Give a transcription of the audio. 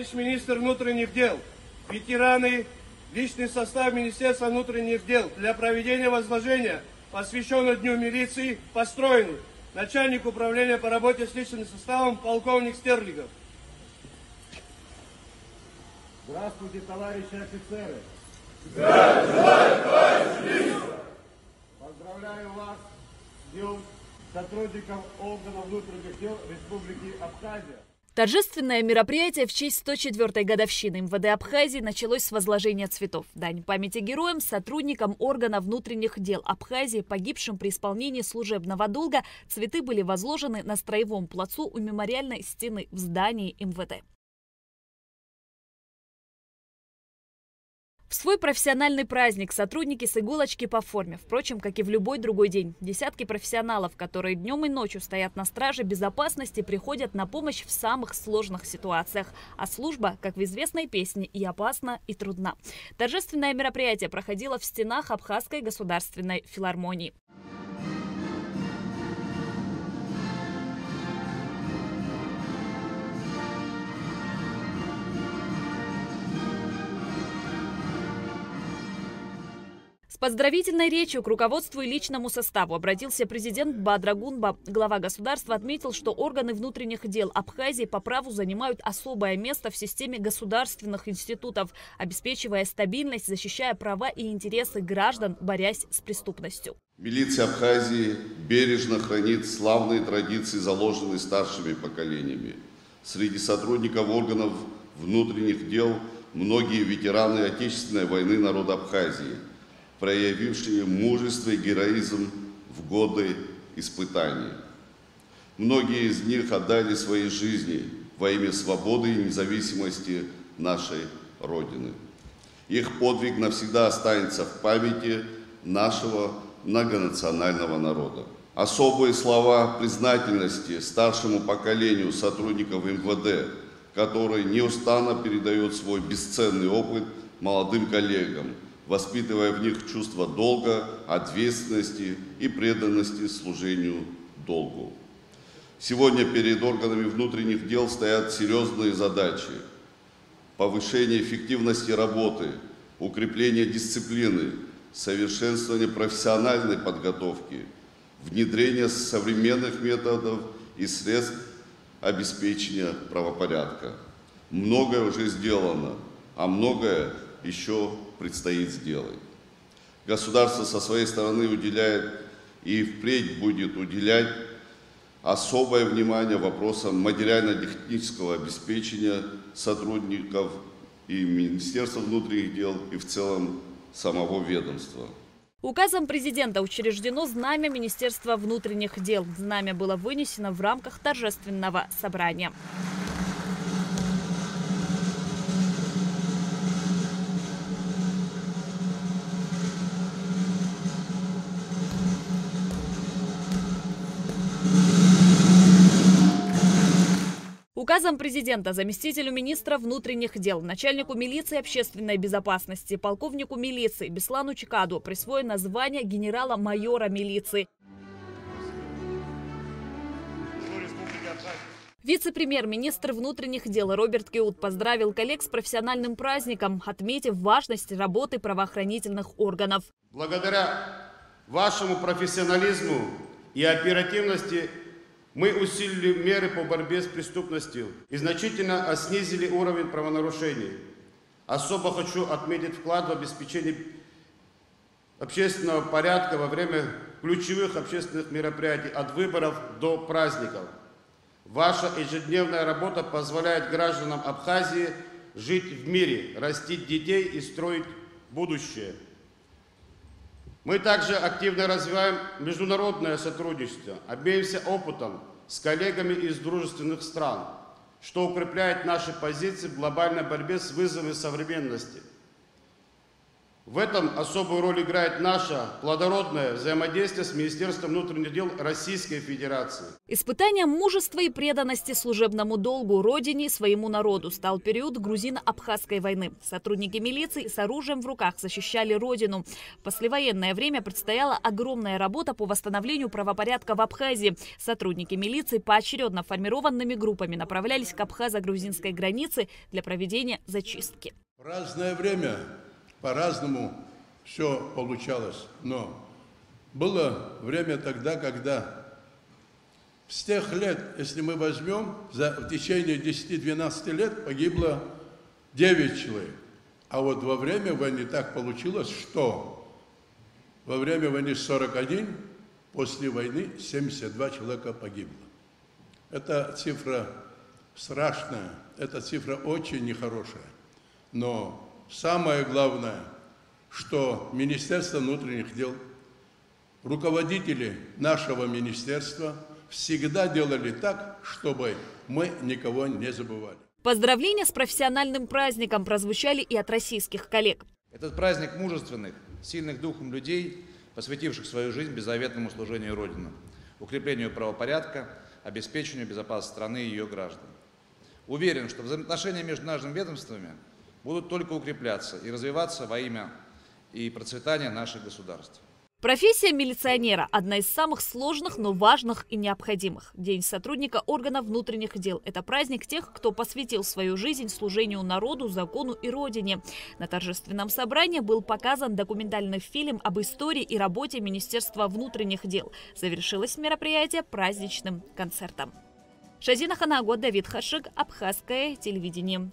товарищ министр внутренних дел, ветераны, личный состав Министерства внутренних дел для проведения возложения, посвященного Дню милиции, построен начальник управления по работе с личным составом полковник Стерлигов. Здравствуйте, товарищи офицеры! Здравствуйте, товарищ министр! Поздравляю вас с Днем сотрудников органов внутренних дел Республики Абхазия. Торжественное мероприятие в честь 104-й годовщины МВД Абхазии началось с возложения цветов. Дань памяти героям, сотрудникам органов внутренних дел Абхазии, погибшим при исполнении служебного долга, цветы были возложены на Строевом плацу у мемориальной стены в здании МВД. В свой профессиональный праздник сотрудники с иголочки по форме, впрочем, как и в любой другой день. Десятки профессионалов, которые днем и ночью стоят на страже безопасности, приходят на помощь в самых сложных ситуациях. А служба, как в известной песне, и опасна, и трудна. Торжественное мероприятие проходило в стенах Абхазской государственной филармонии. С поздравительной речью к руководству и личному составу обратился президент Бадрагунба. Глава государства отметил, что органы внутренних дел Абхазии по праву занимают особое место в системе государственных институтов, обеспечивая стабильность, защищая права и интересы граждан, борясь с преступностью. Милиция Абхазии бережно хранит славные традиции, заложенные старшими поколениями. Среди сотрудников органов внутренних дел многие ветераны Отечественной войны народа Абхазии, проявившие мужество и героизм в годы испытаний. Многие из них отдали свои жизни во имя свободы и независимости нашей Родины. Их подвиг навсегда останется в памяти нашего многонационального народа. Особые слова признательности старшему поколению сотрудников МВД, которые неустанно передают свой бесценный опыт молодым коллегам, воспитывая в них чувство долга, ответственности и преданности служению долгу. Сегодня перед органами внутренних дел стоят серьезные задачи: повышение эффективности работы, укрепление дисциплины, совершенствование профессиональной подготовки, внедрение современных методов и средств обеспечения правопорядка. Многое уже сделано, а многое еще предстоит сделать. Государство со своей стороны уделяет и впредь будет уделять особое внимание вопросам материально-технического обеспечения сотрудников и Министерства внутренних дел, и в целом самого ведомства. Указом президента учреждено знамя Министерства внутренних дел. Знамя было вынесено в рамках торжественного собрания. Указом президента заместителю министра внутренних дел, начальнику милиции и общественной безопасности, полковнику милиции Беслану Чикаду присвоено звание генерала-майора милиции. Вице-премьер-министр внутренних дел Роберт Кеут поздравил коллег с профессиональным праздником, отметив важность работы правоохранительных органов. Благодаря вашему профессионализму и оперативности мы усилили меры по борьбе с преступностью и значительно снизили уровень правонарушений. Особо хочу отметить вклад в обеспечение общественного порядка во время ключевых общественных мероприятий от выборов до праздников. Ваша ежедневная работа позволяет гражданам Абхазии жить в мире, растить детей и строить будущее. Мы также активно развиваем международное сотрудничество, обмениваемся опытом с коллегами из дружественных стран, что укрепляет наши позиции в глобальной борьбе с вызовами современности. В этом особую роль играет наше плодородное взаимодействие с Министерством внутренних дел Российской Федерации. Испытанием мужества и преданности служебному долгу Родине и своему народу стал период грузино-абхазской войны. Сотрудники милиции с оружием в руках защищали Родину. В послевоенное время предстояла огромная работа по восстановлению правопорядка в Абхазии. Сотрудники милиции поочередно формированными группами направлялись к абхазо-грузинской границе для проведения зачистки. В разное время по-разному все получалось, но было время тогда, когда с тех лет, если мы возьмем, в течение 10-12 лет погибло 9 человек. А вот во время войны так получилось, что во время войны 41, после войны 72 человека погибло. Эта цифра страшная, эта цифра очень нехорошая. Но самое главное, что Министерство внутренних дел, руководители нашего министерства всегда делали так, чтобы мы никого не забывали. Поздравления с профессиональным праздником прозвучали и от российских коллег. Этот праздник мужественных, сильных духом людей, посвятивших свою жизнь беззаветному служению Родины, укреплению правопорядка, обеспечению безопасности страны и ее граждан. Уверен, что взаимоотношения между нашими ведомствами будут только укрепляться и развиваться во имя и процветания наших государств. Профессия милиционера – одна из самых сложных, но важных и необходимых. День сотрудника органов внутренних дел – это праздник тех, кто посвятил свою жизнь служению народу, закону и родине. На торжественном собрании был показан документальный фильм об истории и работе Министерства внутренних дел. Завершилось мероприятие праздничным концертом. Шазина Ханагот, Давид Хашик, Абхазское телевидение.